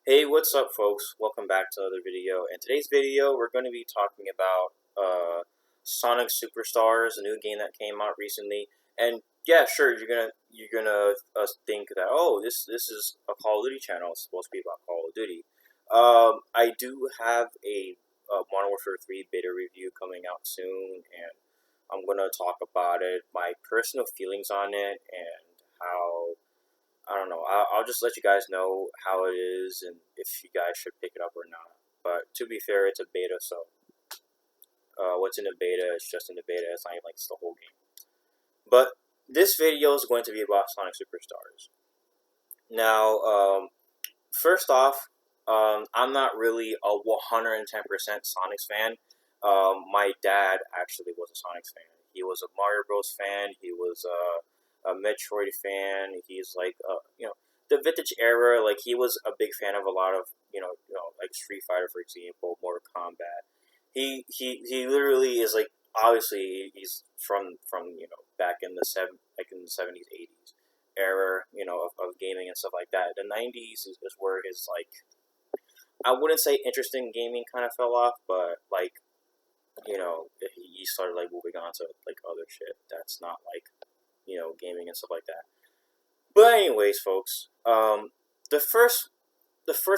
Hey, what's up, folks? Welcome back to another video. In today's video, we're going to be talking about Sonic Superstars, a new game that came out recently. And yeah, sure, you're gonna think that this is a Call of Duty channel. It's supposed to be about Call of Duty. I do have a Modern Warfare 3 beta review coming out soon, and I'm gonna talk about it, my personal feelings on it, and how I don't know. I'll just let you guys know how it is and if you guys should pick it up or not. But to be fair, it's a beta, so what's in the beta is just in the beta. It's not even like it's the whole game. But this video is going to be about Sonic Superstars. Now, first off, I'm not really a 110% Sonics fan. My dad actually was a Sonics fan. He was a Mario Bros. Fan. He was a Metroid fan. He's like, the vintage era. Like he was a big fan of a lot of like Street Fighter, for example, Mortal Kombat. He literally is like obviously he's from back in the '70s, '80s era, of gaming and stuff like that. The '90s is where his like I wouldn't say interesting gaming kind of fell off, but like he started like moving on to like other shit that's not like gaming and stuff like that. But anyways, folks, the first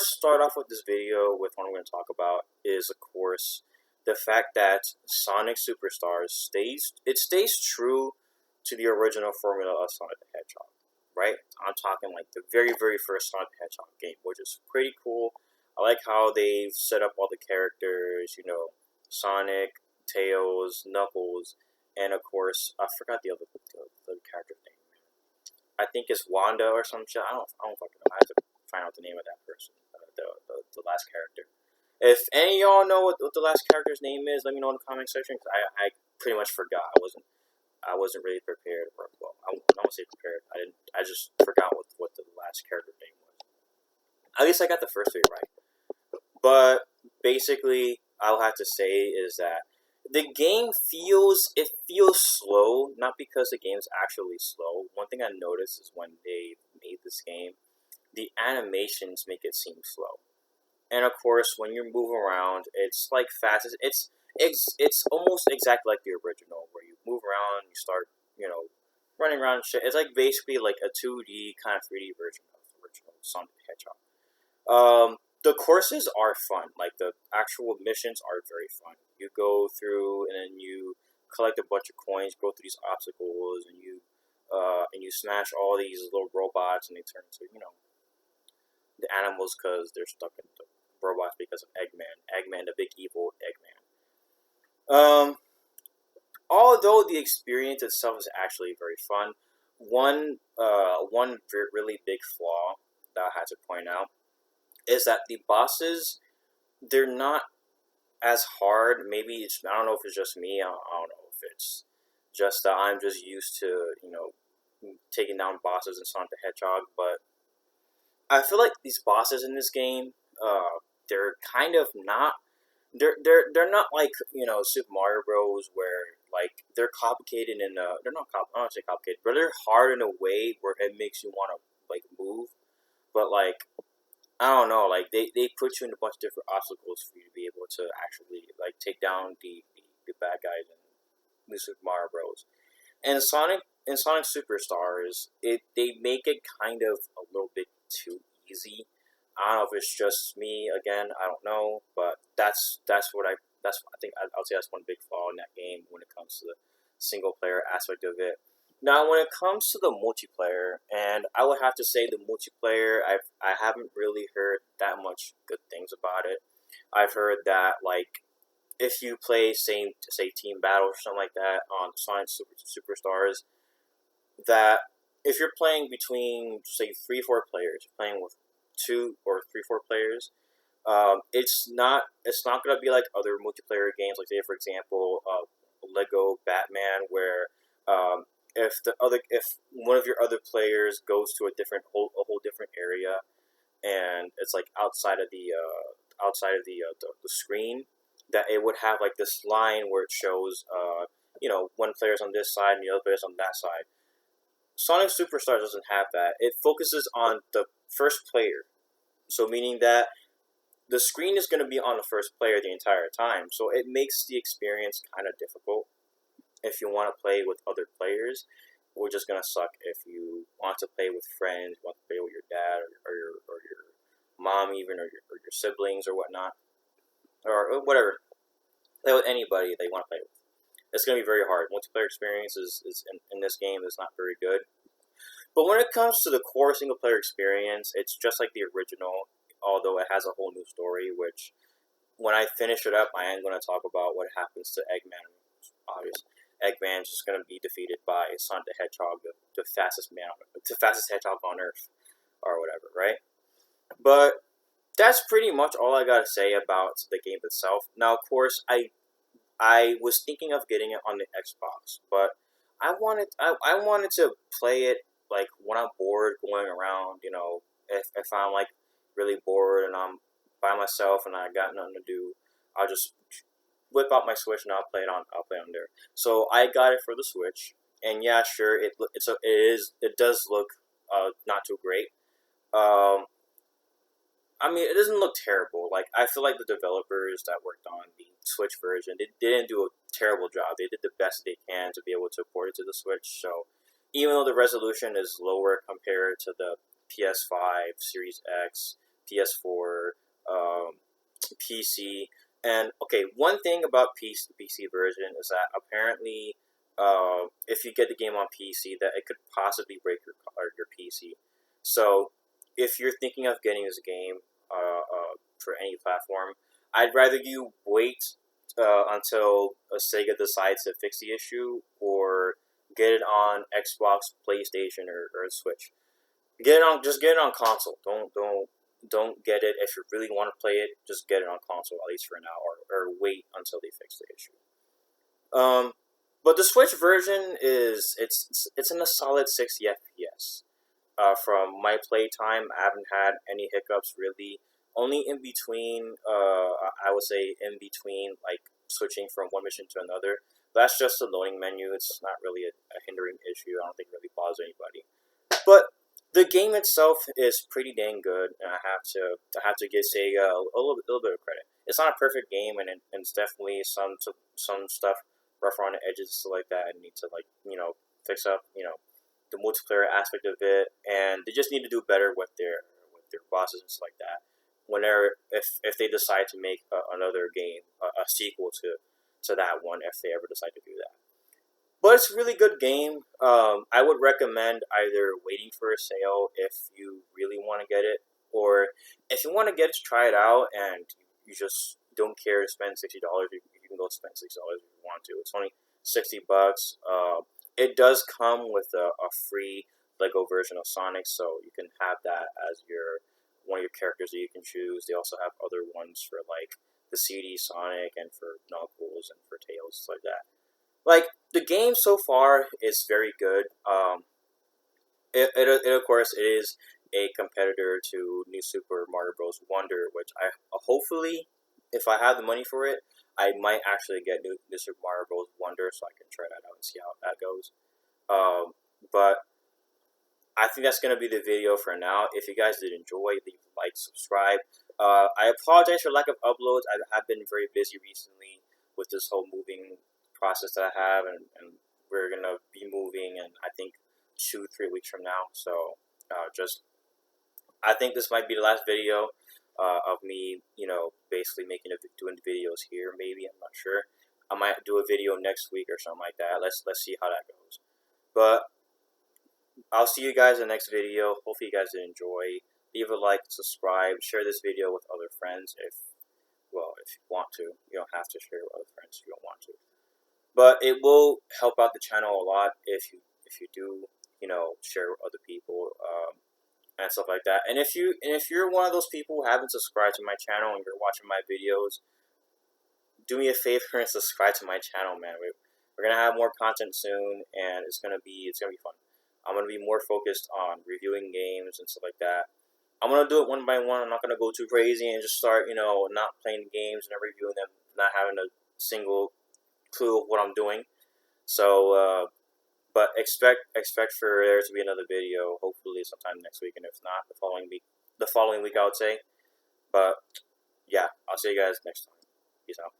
start off with this video with what I'm going to talk about is of course the fact that Sonic Superstars stays true to the original formula of Sonic the Hedgehog, right? I'm talking like the very first Sonic the Hedgehog game, which is pretty cool. I like how they've set up all the characters, Sonic, Tails, Knuckles, and of course I forgot the character's name. I think it's Wanda or some shit. I don't fucking know. I have to find out the name of that person, the last character. If any of y'all know what the last character's name is, let me know in the comment section. Cause I pretty much forgot. I wasn't really prepared. Well, I won't say prepared. I just forgot what the last character's name was. At least I got the first three right. But basically, I'll have to say is that the game feels slow, not because the game's actually slow. One thing I noticed is when they made this game, the animations make it seem slow. And of course, when you move around, it's like fast. It's almost exactly like the original, where you move around, you start running around and shit. It's like basically like a 2D kind of 3D version of the original Sonic the Hedgehog. The courses are fun. Like the actual missions are very fun. You go through and then you collect a bunch of coins, go through these obstacles, and you smash all these little robots, and they turn into the animals because they're stuck in the robots because of Eggman, the big evil Eggman. Although the experience itself is actually very fun, one really big flaw that I had to point out is that the bosses, they're not as hard. Maybe I don't know if it's just me. I don't know if it's just that I'm just used to taking down bosses in Sonic the Hedgehog, but I feel like these bosses in this game, they're kind of not. They're not like Super Mario Bros. Where like they're complicated and they're not I don't say complicated, but they're hard in a way where it makes you want to like move. But like I don't know, like they put you in a bunch of different obstacles for you to be able to actually like take down the bad guys in New Super Mario Bros. And Sonic Superstars, they make it kind of a little bit too easy. I don't know if it's just me again. I don't know, but I think I'll say that's one big flaw in that game when it comes to the single player aspect of it. Now, when it comes to the multiplayer, and I would have to say the multiplayer, I haven't really heard that much good things about it. I've heard that like if you play say team battle or something like that on Sonic Superstars, that if you're playing between say 3-4 players, you're playing with 2 or 3-4 players, it's not gonna be like other multiplayer games, like say for example, Lego Batman, where if one of your other players goes to a whole different area, and it's like outside of the screen, that it would have like this line where it shows one player's on this side and the other player's on that side. Sonic Superstars doesn't have that. It focuses on the first player. So meaning that the screen is going to be on the first player the entire time. So it makes the experience kind of difficult if you want to play with other players. Which is gonna suck if you want to play with friends, want to play with your dad or your mom even or your siblings or whatnot or whatever. Play with anybody they want to play with. It's gonna be very hard. Multiplayer experience is in this game is not very good. But when it comes to the core single player experience, it's just like the original, although it has a whole new story. Which when I finish it up, I am going to talk about what happens to Eggman. Obviously, Eggman's just going to be defeated by Sonic the Hedgehog, the fastest man, the fastest hedgehog on Earth, or whatever, right? But that's pretty much all I got to say about the game itself. Now, of course, I was thinking of getting it on the Xbox, but I wanted to play it like when I'm bored, going around. You know, if I'm like really bored and I'm by myself and I got nothing to do, I'll just whip out my Switch and I'll play on there. So I got it for the Switch, and yeah, sure, it does look not too great. Um, I mean, it doesn't look terrible. Like I feel like the developers that worked on the Switch version, they didn't do a terrible job. They did the best they can to be able to port it to the Switch. So even though the resolution is lower compared to the PS5, Series X, PS4, PC, and okay, one thing about the PC version is that apparently, if you get the game on PC, that it could possibly break your PC. So if you're thinking of getting this game for any platform, I'd rather you wait until Sega decides to fix the issue, or get it on Xbox, PlayStation, or Switch. Just get it on console. Don't get it if you really want to play it. Just get it on console at least for now, or wait until they fix the issue. But the Switch version it's in a solid 60 FPS. From my playtime, I haven't had any hiccups really. Only in between, I would say in between, like switching from one mission to another. That's just the loading menu. It's not really a hindering issue. I don't think it really bothers anybody. But the game itself is pretty dang good, and I have to give Sega little bit of credit. It's not a perfect game, and it's definitely some stuff rough around the edges and stuff like that. And need to like fix up the multiplayer aspect of it, and they just need to do better with their bosses and stuff like that. Whenever if they decide to make another game, a sequel to that one, if they ever decide to do that. But it's a really good game. I would recommend either waiting for a sale if you really want to get it, or if you want to get it to try it out and you just don't care to spend $60. You can go spend $60 if you want to. It's only $60. It does come with a free Lego version of Sonic, so you can have that as your one of your characters that you can choose. They also have other ones for like the CD Sonic and for Knuckles and for Tails, like that. Like the game so far is very good. It of course it is a competitor to New Super Mario Bros. Wonder, which I hopefully, if I have the money for it, I might actually get New Super Mario Bros. Wonder so I can try that out and see how that goes. But I think that's gonna be the video for now. If you guys did enjoy, leave a like, subscribe. I apologize for lack of uploads. I've been very busy recently with this whole moving process that I have, and we're gonna be moving in I think 2-3 weeks from now. So just I think this might be the last video of me, basically doing videos here. Maybe I'm not sure. I might do a video next week or something like that. Let's see how that goes. But I'll see you guys in the next video. Hopefully you guys did enjoy. Leave a like, subscribe, share this video with other friends if you want to. You don't have to share it with other friends if you don't want to. But it will help out the channel a lot if you do, share with other people and stuff like that. And if you're one of those people who haven't subscribed to my channel and you're watching my videos, do me a favor and subscribe to my channel, man. We're gonna have more content soon, and it's gonna be fun. I'm gonna be more focused on reviewing games and stuff like that. I'm gonna do it one by one. I'm not gonna go too crazy and just start, not playing games and reviewing them, not having a single clue of what I'm doing. So, but expect for there to be another video, hopefully sometime next week, and if not, the following week. the following week, I would say. But yeah, I'll see you guys next time. Peace out.